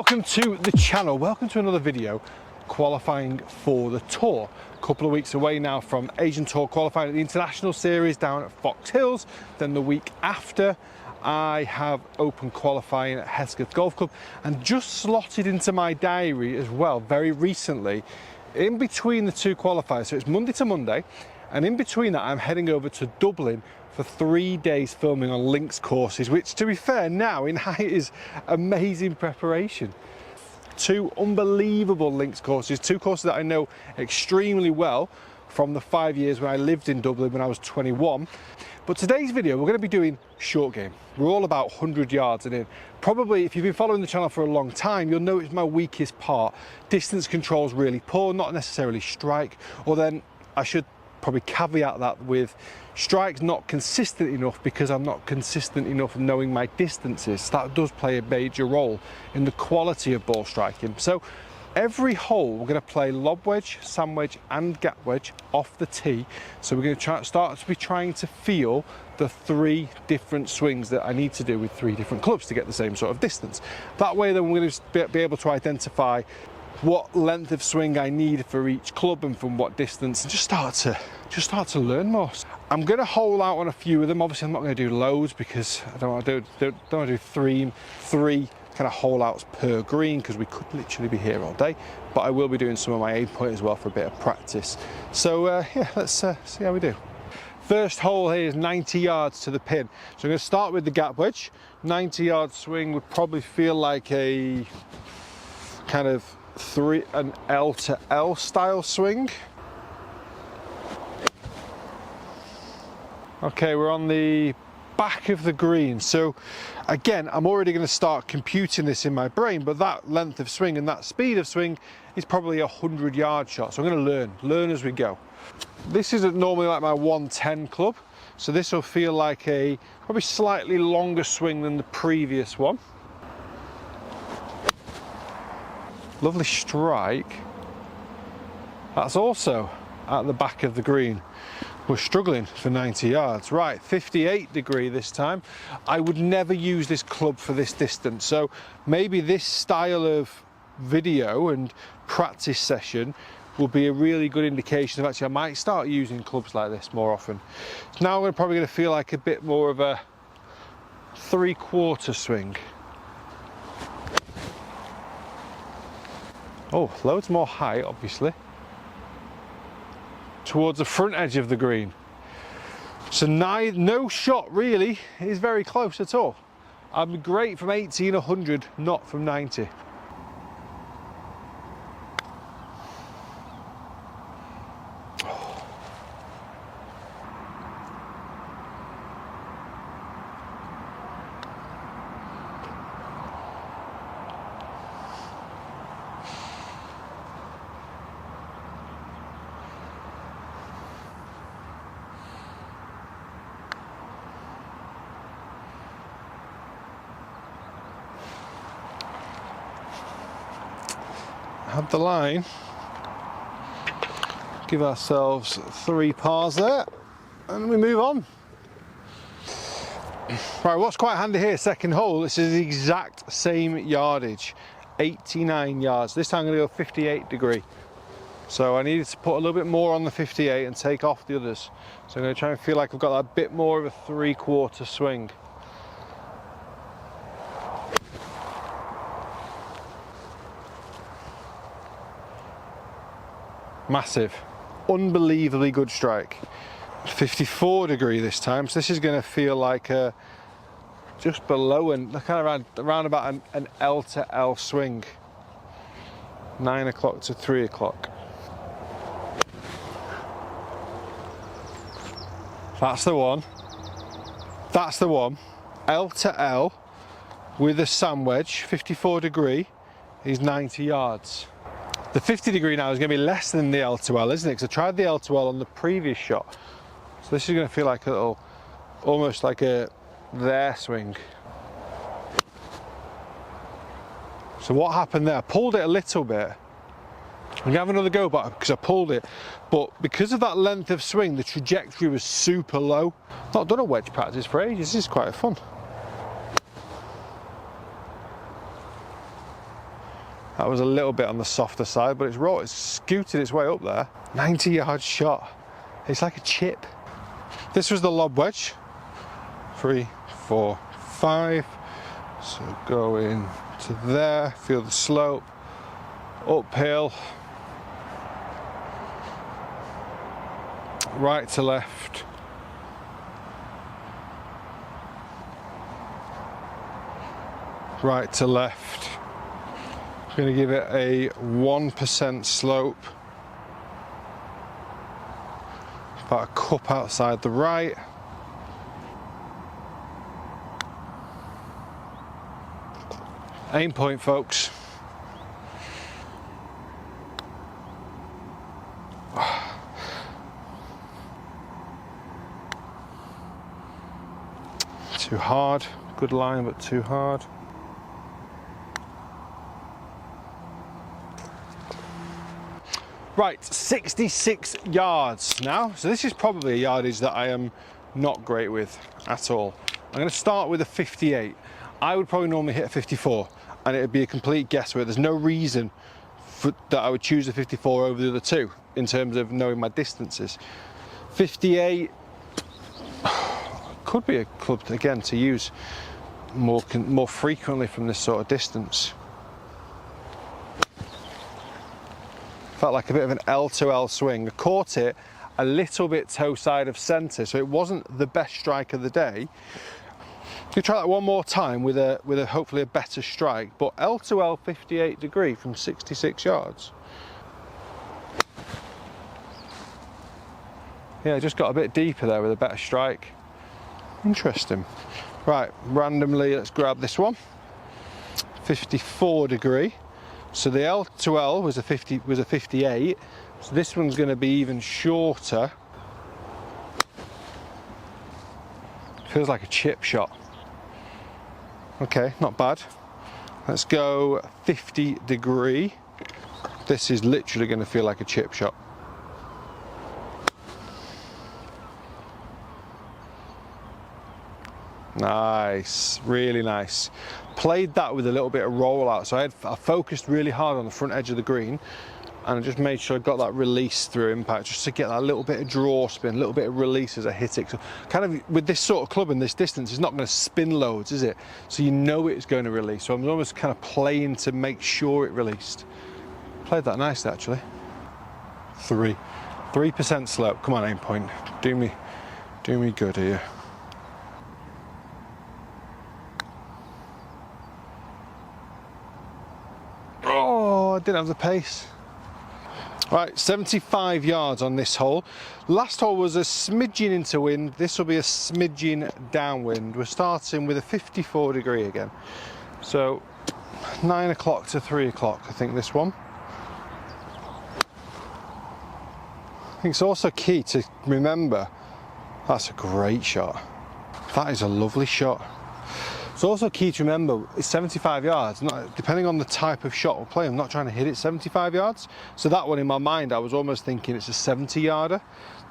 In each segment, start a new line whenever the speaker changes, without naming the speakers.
welcome to the channel. Welcome to another video qualifying for the Tour. A couple of weeks away now from Asian Tour qualifying at the International Series down at Fox Hills. Then the week after, I have open qualifying at Hesketh Golf Club, and just slotted into my diary as well very recently, in between the two qualifiers. So it's Monday to Monday, and in between that I'm heading over to Dublin for 3 days filming on links courses, which, to be fair, now in height is amazing preparation. Two unbelievable links courses, two courses that I know extremely well from the 5 years when I lived in Dublin when I was 21. But today's video, we're going to be doing short game. We're all about 100 yards and in. Probably, if you've been following the channel for a long time, you'll know it's my weakest part. Distance control's really poor, not necessarily strike, or then I should probably caveat that with strike's not consistent enough because I'm not consistent enough knowing my distances. That does play a major role in the quality of ball striking. So every hole we're going to play lob wedge, sand wedge and gap wedge off the tee. So we're going to start to be trying to feel the 3 different swings that I need to do with 3 different clubs to get the same sort of distance. That way then we're going to be able to identify what length of swing I need for each club and from what distance, and just start to learn more. I'm going to hole out on a few of them. Obviously I'm not going to do loads because I don't want to do three kind of hole outs per green, because we could literally be here all day. But I will be doing some of my 8-point as well for a bit of practice. So yeah, let's see how we do. First hole here is 90 yards to the pin. So I'm going to start with the gap wedge. 90-yard swing would probably feel like a kind of an L to L style swing. Okay, we're on the back of the green. So again, I'm already going to start computing this in my brain, but that length of swing and that speed of swing is probably a 100-yard shot. So I'm going to learn as we go. This isn't normally like my 110 club, so this will feel like a probably slightly longer swing than the previous one. Lovely strike. That's also at the back of the green. We're struggling for 90 yards. Right, 58 degree this time. I would never use this club for this distance, so maybe this style of video and practice session will be a really good indication of actually I might start using clubs like this more often. Now we're probably going to feel like a bit more of a 3/4 swing. Oh, loads more height, obviously, towards the front edge of the green. So no shot really is very close at all. I'm great from 18, 100, not from 90. Have the line, give ourselves 3 pars there, and we move on. Right, what's quite handy here, second hole, this is the exact same yardage, 89 yards. This time I'm going to go 58 degree. So I needed to put a little bit more on the 58 and take off the others. So I'm going to try and feel like I've got that bit more of a 3/4 swing. Massive, unbelievably good strike. 54 degree this time, so this is going to feel like just below and kind of around about an L to L swing. 9 o'clock to 3 o'clock. That's the one. That's the one. L to L with a sand wedge, 54 degree, is 90 yards. The 50 degree now is going to be less than the L to L, isn't it? Because I tried the L to L on the previous shot. So this is going to feel like a little, almost like a there swing. So what happened there? I pulled it a little bit. I'm going to have another go back because I pulled it. But because of that length of swing, the trajectory was super low. Not done a wedge practice for ages. This is quite fun. That was a little bit on the softer side, but it's scooted its way up there. 90-yard shot. It's like a chip. This was the lob wedge. 3, 4, 5. So go in to there, feel the slope, uphill, right to left. Right to left. I'm going to give it a 1% slope. About a cup outside the right. Aim point, folks. Too hard. Good line, but too hard. Right, 66 yards now. So this is probably a yardage that I am not great with at all. I'm going to start with a 58. I would probably normally hit a 54, and it would be a complete guesswork. There's no reason that I would choose a 54 over the other two in terms of knowing my distances. 58 could be a club, again, to use more frequently from this sort of distance. Felt like a bit of an L to L swing. I caught it a little bit toe side of centre, so it wasn't the best strike of the day. We'll try that one more time with a hopefully a better strike, but L to L 58 degree from 66 yards. Yeah, just got a bit deeper there with a better strike. Interesting. Right, randomly, let's grab this one. 54 degree. So the L to L was a 58. So this one's going to be even shorter. Feels like a chip shot. Okay, not bad. Let's go 50 degree. This is literally going to feel like a chip shot. Nice, really nice. Played that with a little bit of rollout. So I focused really hard on the front edge of the green, and I just made sure I got that release through impact, just to get that little bit of draw spin, a little bit of release as I hit it. So kind of with this sort of club and this distance, it's not going to spin loads, is it? So you know it's going to release. So I'm almost kind of playing to make sure it released. Played that nicely, actually. 3% slope. Come on, aim point. Do me good here. Oh, I didn't have the pace. Right, 75 yards on this hole. Last hole was a smidgen into wind. This will be a smidgen downwind. We're starting with a 54 degree again. So 9 o'clock to 3 o'clock, I think, this one. I think it's also key to remember, that's a great shot. That is a lovely shot. It's also key to remember, it's 75 yards. Depending on the type of shot we're playing, I'm not trying to hit it 75 yards. So that one in my mind, I was almost thinking it's a 70-yarder.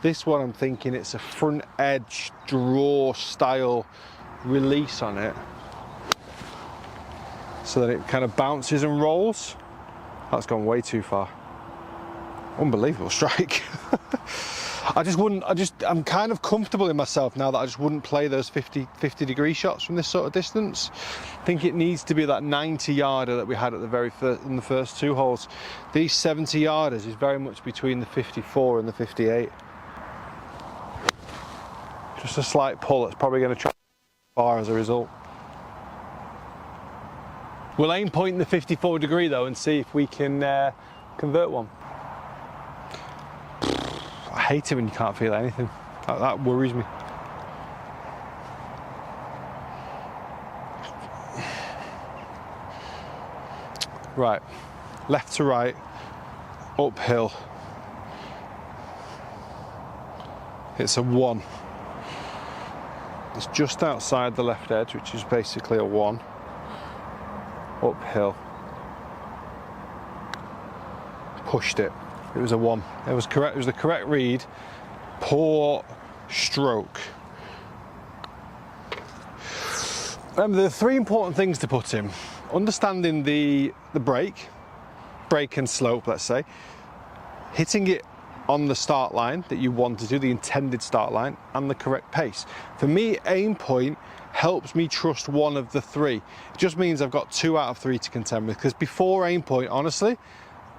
This one, I'm thinking it's a front edge draw style release on it, so that it kind of bounces and rolls. That's gone way too far. Unbelievable strike. I'm kind of comfortable in myself now that I just wouldn't play those 50 degree shots from this sort of distance. I think it needs to be that 90-yarder that we had at in the first two holes. These 70-yarders is very much between the 54 and the 58. Just a slight pull. It's probably going to travel far as a result. We'll aim point in the 54 degree though and see if we can convert one. I hate it when you can't feel anything. That worries me. Right, left to right, uphill. It's a 1. It's just outside the left edge, which is basically a 1. Uphill. Pushed it. It was a 1. It was correct. It was the correct read. Poor stroke. Remember, there are 3 important things to put in. Understanding the break, break and slope, let's say, hitting it on the start line that you want to do, the intended start line, and the correct pace. For me, aim point helps me trust one of the three. It just means I've got 2 out of 3 to contend with, because before aim point, honestly,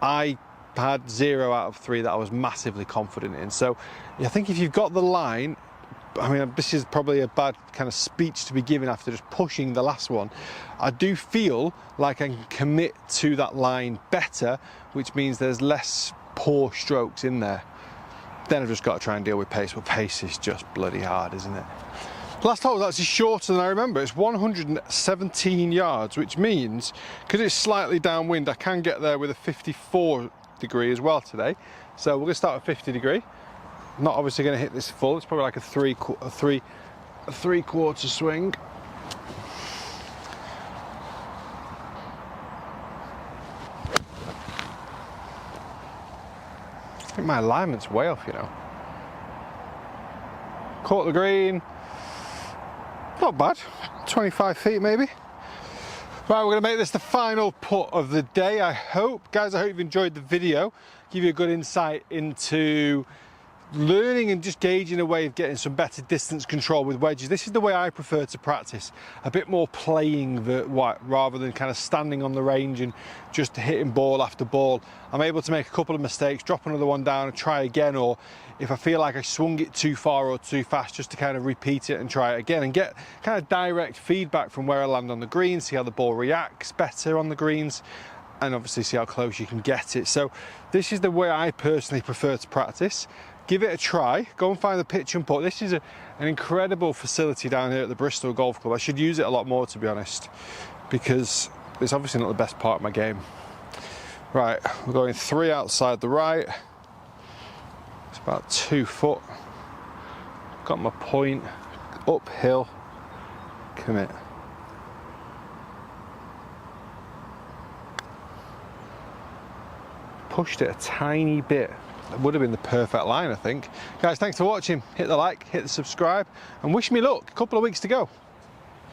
I had 0 out of 3 that I was massively confident in. So I think if you've got the line, I mean, this is probably a bad kind of speech to be given after just pushing the last one. I do feel like I can commit to that line better, which means there's less poor strokes in there. Then I've just got to try and deal with pace, but pace is just bloody hard, isn't it? Last hole was actually shorter than I remember. It's 117 yards, which means, because it's slightly downwind, I can get there with a 54 degree as well today. So we're going to start with 50 degree. Not obviously going to hit this full. It's probably like a three-quarter swing. I think my alignment's way off, you know. Caught the green. Not bad. 25 feet maybe. Right, we're going to make this the final putt of the day, I hope. Guys, I hope you've enjoyed the video. Give you a good insight into learning and just gauging a way of getting some better distance control with wedges. This is the way I prefer to practice, a bit more playing rather than kind of standing on the range and just hitting ball after ball. I'm able to make a couple of mistakes, drop another one down and try again, or if I feel like I swung it too far or too fast, just to kind of repeat it and try it again and get kind of direct feedback from where I land on the green, see how the ball reacts better on the greens, and obviously see how close you can get it. So this is the way I personally prefer to practice. Give it a try. Go and find the pitch and putt. This is an incredible facility down here at the Bristol Golf Club. I should use it a lot more, to be honest, because it's obviously not the best part of my game. Right, we're going 3 outside the right. It's about 2 foot. Got my point. Uphill. Commit. Pushed it a tiny bit. It would have been the perfect line, I think. Guys, thanks for watching. Hit the like, hit the subscribe, and wish me luck. A couple of weeks to go.